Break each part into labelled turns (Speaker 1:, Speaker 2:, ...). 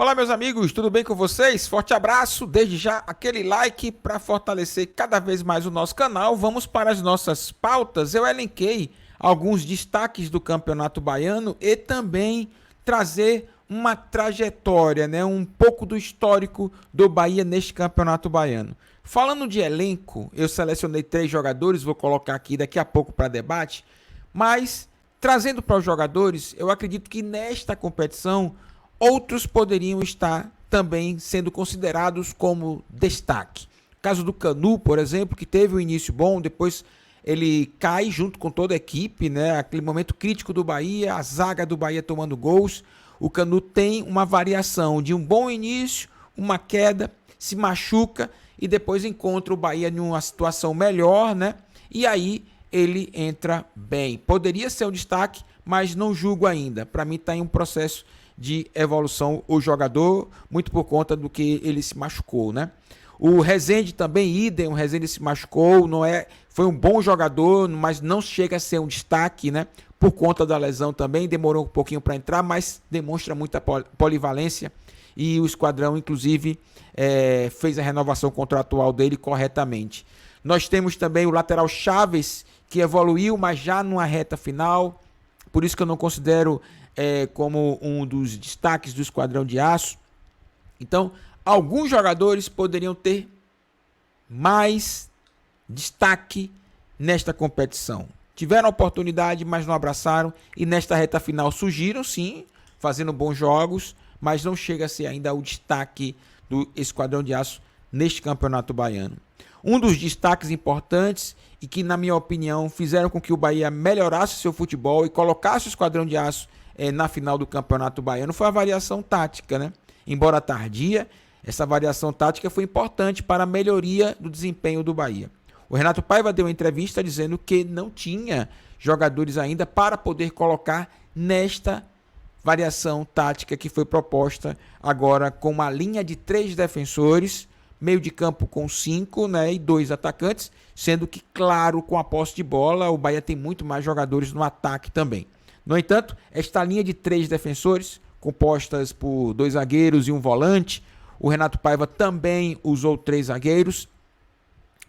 Speaker 1: Olá, meus amigos, tudo bem com vocês? Forte abraço, desde já aquele like para fortalecer cada vez mais o nosso canal. Vamos para as nossas pautas. Eu elenquei alguns destaques do Campeonato Baiano e também trazer uma trajetória, né, um pouco do histórico do Bahia neste Campeonato Baiano. Falando de elenco, eu selecionei 3 jogadores, vou colocar aqui daqui a pouco para debate, mas trazendo para os jogadores, eu acredito que nesta competição outros poderiam estar também sendo considerados como destaque. O caso do Canu, por exemplo, que teve um início bom, depois ele cai junto com toda a equipe, né? Aquele momento crítico do Bahia, a zaga do Bahia tomando gols. O Canu tem uma variação de um bom início, uma queda, se machuca e depois encontra o Bahia em uma situação melhor, né? E aí ele entra bem. Poderia ser um destaque, mas não julgo ainda. Para mim está em um processo de evolução o jogador, muito por conta do que ele se machucou, né? O Rezende também, idem, o Rezende se machucou, foi um bom jogador, mas não chega a ser um destaque, né? Por conta da lesão também, demorou um pouquinho para entrar, mas demonstra muita polivalência e o esquadrão, inclusive, fez a renovação contratual dele corretamente. Nós temos também o lateral Chaves, que evoluiu, mas já numa reta final, por isso que eu não considero como um dos destaques do Esquadrão de Aço. Então, alguns jogadores poderiam ter mais destaque nesta competição. Tiveram oportunidade, mas não abraçaram, e nesta reta final surgiram, sim, fazendo bons jogos, mas não chega a ser ainda o destaque do Esquadrão de Aço neste Campeonato Baiano. Um dos destaques importantes e que, na minha opinião, fizeram com que o Bahia melhorasse seu futebol e colocasse o Esquadrão de Aço na final do Campeonato Baiano foi a variação tática, né? Embora tardia, essa variação tática foi importante para a melhoria do desempenho do Bahia. O Renato Paiva deu uma entrevista dizendo que não tinha jogadores ainda para poder colocar nesta variação tática que foi proposta agora com uma linha de 3 defensores, meio de campo com 5, né, e 2 atacantes, sendo que, claro, com a posse de bola, o Bahia tem muito mais jogadores no ataque também. No entanto, esta linha de 3 defensores, compostas por 2 zagueiros e um volante, o Renato Paiva também usou 3 zagueiros.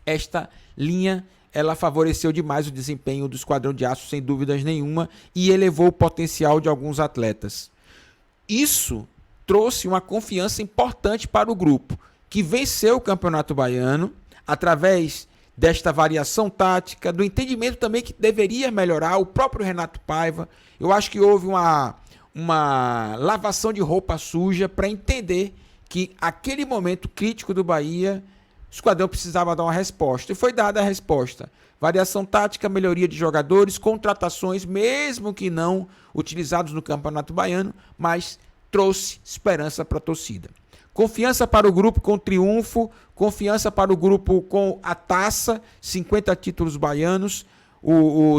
Speaker 1: Esta linha, ela favoreceu demais o desempenho do Esquadrão de Aço, sem dúvidas nenhuma, e elevou o potencial de alguns atletas. Isso trouxe uma confiança importante para o grupo, que venceu o Campeonato Baiano através desta variação tática, do entendimento também que deveria melhorar, o próprio Renato Paiva. Eu acho que houve uma lavação de roupa suja para entender que aquele momento crítico do Bahia, o Esquadrão precisava dar uma resposta. E foi dada a resposta. Variação tática, melhoria de jogadores, contratações, mesmo que não utilizados no Campeonato Baiano, mas trouxe esperança para a torcida. Confiança para o grupo com triunfo, confiança para o grupo com a taça, 50 títulos baianos.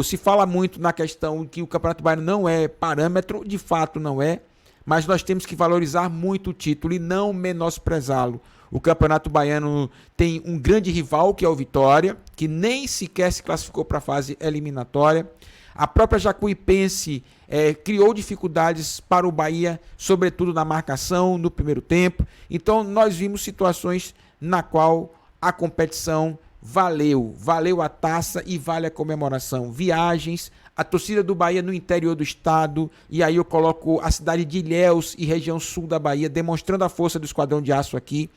Speaker 1: Se fala muito na questão que o Campeonato Baiano não é parâmetro, de fato não é, mas nós temos que valorizar muito o título e não menosprezá-lo. O Campeonato Baiano tem um grande rival, que é o Vitória, que nem sequer se classificou para a fase eliminatória. A própria Jacuipense criou dificuldades para o Bahia, sobretudo na marcação, no primeiro tempo. Então, nós vimos situações na qual a competição valeu a taça e vale a comemoração. Viagens, a torcida do Bahia no interior do estado, e aí eu coloco a cidade de Ilhéus e região sul da Bahia, demonstrando a força do Esquadrão de Aço aqui.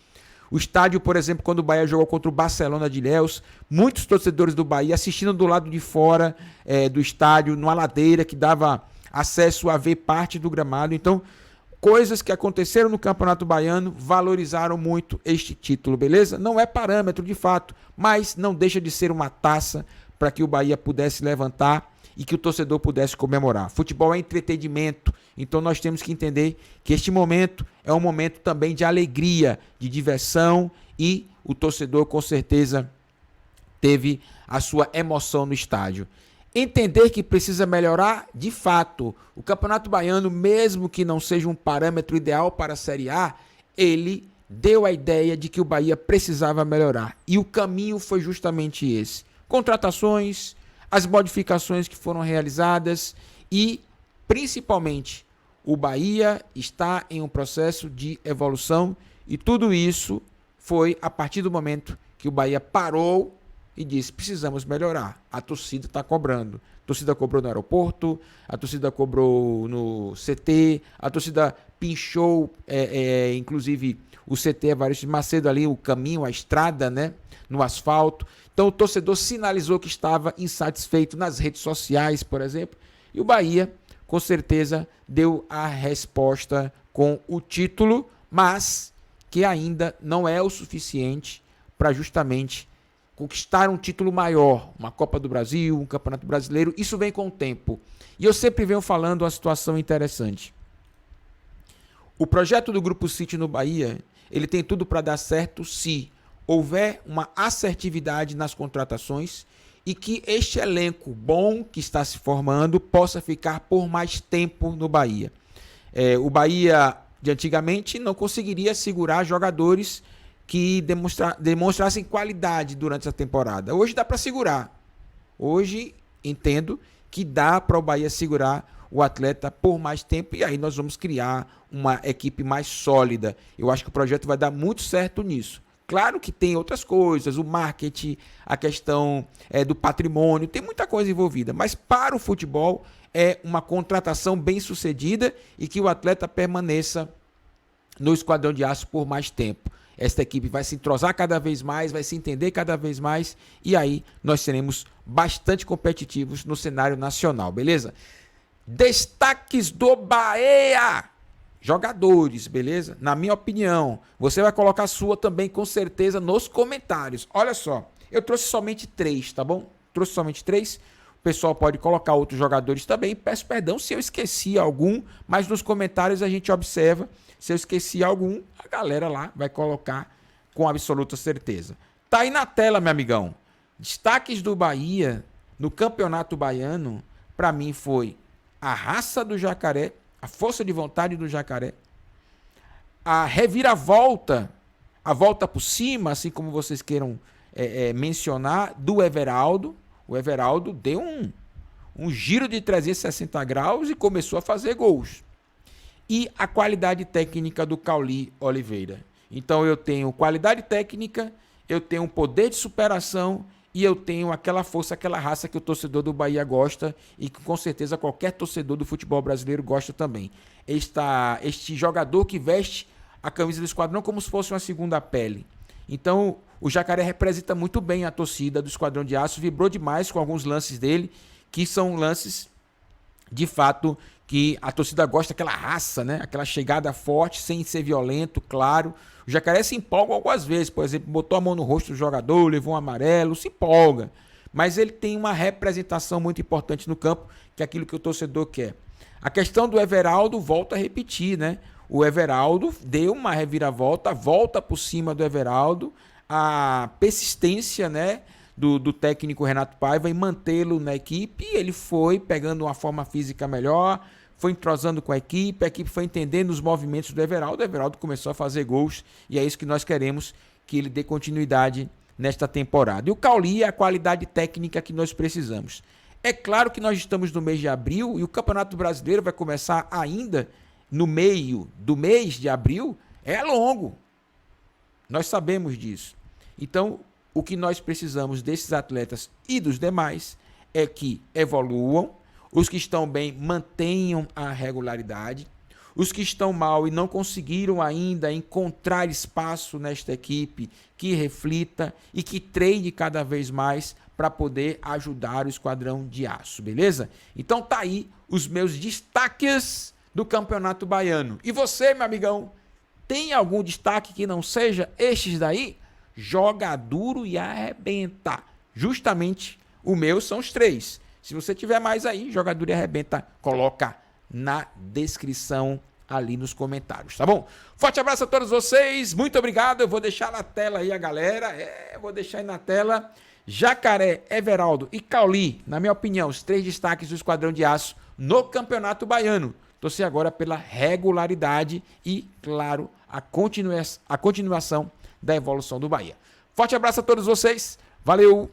Speaker 1: O estádio, por exemplo, quando o Bahia jogou contra o Barcelona de Ilhéus, muitos torcedores do Bahia assistindo do lado de fora do estádio, numa ladeira que dava acesso a ver parte do gramado. Então, coisas que aconteceram no Campeonato Baiano valorizaram muito este título, beleza? Não é parâmetro de fato, mas não deixa de ser uma taça para que o Bahia pudesse levantar e que o torcedor pudesse comemorar. Futebol é entretenimento, então nós temos que entender que este momento é um momento também de alegria, de diversão, e o torcedor com certeza teve a sua emoção no estádio. Entender que precisa melhorar, de fato. O Campeonato Baiano, mesmo que não seja um parâmetro ideal para a Série A, ele deu a ideia de que o Bahia precisava melhorar. E o caminho foi justamente esse. Contratações, as modificações que foram realizadas e, principalmente, O Bahia está em um processo de evolução e tudo isso foi a partir do momento que o Bahia parou e disse: precisamos melhorar. A torcida está cobrando. A torcida cobrou no aeroporto, a torcida cobrou no CT, a torcida pinchou, inclusive o CT Evaristo de Macedo ali, o caminho, a estrada, né, no asfalto. Então o torcedor sinalizou que estava insatisfeito nas redes sociais, por exemplo, e o Bahia, com certeza, deu a resposta com o título, mas que ainda não é o suficiente para justamente conquistar um título maior, uma Copa do Brasil, um Campeonato Brasileiro. Isso vem com o tempo. E eu sempre venho falando uma situação interessante. O projeto do Grupo City no Bahia, ele tem tudo para dar certo se houver uma assertividade nas contratações e que este elenco bom que está se formando possa ficar por mais tempo no Bahia. O Bahia, de antigamente, não conseguiria segurar jogadores que demonstrassem qualidade durante a temporada. Hoje dá para segurar. Hoje entendo que dá para o Bahia segurar o atleta por mais tempo e aí nós vamos criar uma equipe mais sólida. Eu acho que o projeto vai dar muito certo nisso. Claro que tem outras coisas, o marketing, a questão do patrimônio, tem muita coisa envolvida, mas para o futebol é uma contratação bem sucedida e que o atleta permaneça no Esquadrão de Aço por mais tempo. Esta equipe vai se entrosar cada vez mais, vai se entender cada vez mais e aí nós seremos bastante competitivos no cenário nacional, beleza? Destaques do Bahia! Jogadores, beleza? Na minha opinião, você vai colocar a sua também com certeza nos comentários. Olha só, eu trouxe somente 3, tá bom? Trouxe somente 3. O pessoal pode colocar outros jogadores também. Peço perdão se eu esqueci algum, mas nos comentários a gente observa. Se eu esqueci algum, a galera lá vai colocar com absoluta certeza. Tá aí na tela, meu amigão. Destaques do Bahia no Campeonato Baiano, para mim foi a raça do Jacaré, a força de vontade do Jacaré, a reviravolta, a volta por cima, assim como vocês queiram mencionar, do Everaldo. O Everaldo deu um giro de 360 graus e começou a fazer gols. E a qualidade técnica do Cauli Oliveira. Então eu tenho qualidade técnica, eu tenho um poder de superação e eu tenho aquela força, aquela raça que o torcedor do Bahia gosta e que com certeza qualquer torcedor do futebol brasileiro gosta também. Este jogador que veste a camisa do Esquadrão como se fosse uma segunda pele. Então o Jacaré representa muito bem a torcida do Esquadrão de Aço, vibrou demais com alguns lances dele, que são lances de fato que a torcida gosta, aquela raça, né? Aquela chegada forte, sem ser violento, claro. O Jacaré se empolga algumas vezes, por exemplo, botou a mão no rosto do jogador, levou um amarelo, se empolga. Mas ele tem uma representação muito importante no campo, que é aquilo que o torcedor quer. A questão do Everaldo, volta a repetir, né? O Everaldo deu uma reviravolta, volta por cima do Everaldo, a persistência, né, do técnico Renato Paiva em mantê-lo na equipe, ele foi pegando uma forma física melhor, foi entrosando com a equipe foi entendendo os movimentos do Everaldo, o Everaldo começou a fazer gols e é isso que nós queremos, que ele dê continuidade nesta temporada. E o Cauli é a qualidade técnica que nós precisamos. É claro que nós estamos no mês de abril e o Campeonato Brasileiro vai começar ainda no meio do mês de abril, é longo. Nós sabemos disso. Então, o que nós precisamos desses atletas e dos demais é que evoluam, os que estão bem mantenham a regularidade, os que estão mal e não conseguiram ainda encontrar espaço nesta equipe, que reflita e que treine cada vez mais para poder ajudar o Esquadrão de Aço, beleza? Então tá aí os meus destaques do Campeonato Baiano. E você, meu amigão, tem algum destaque que não seja estes daí? Joga duro e arrebenta. Justamente o meu são os 3. Se você tiver mais aí, joga duro e arrebenta, coloca na descrição ali nos comentários, tá bom? Forte abraço a todos vocês, muito obrigado. Eu vou deixar na tela aí a galera, vou deixar aí na tela Jacaré, Everaldo e Cauli, na minha opinião, os 3 destaques do Esquadrão de Aço no Campeonato Baiano. Torcer agora pela regularidade e, claro, a continuação da evolução do Bahia. Forte abraço a todos vocês. Valeu!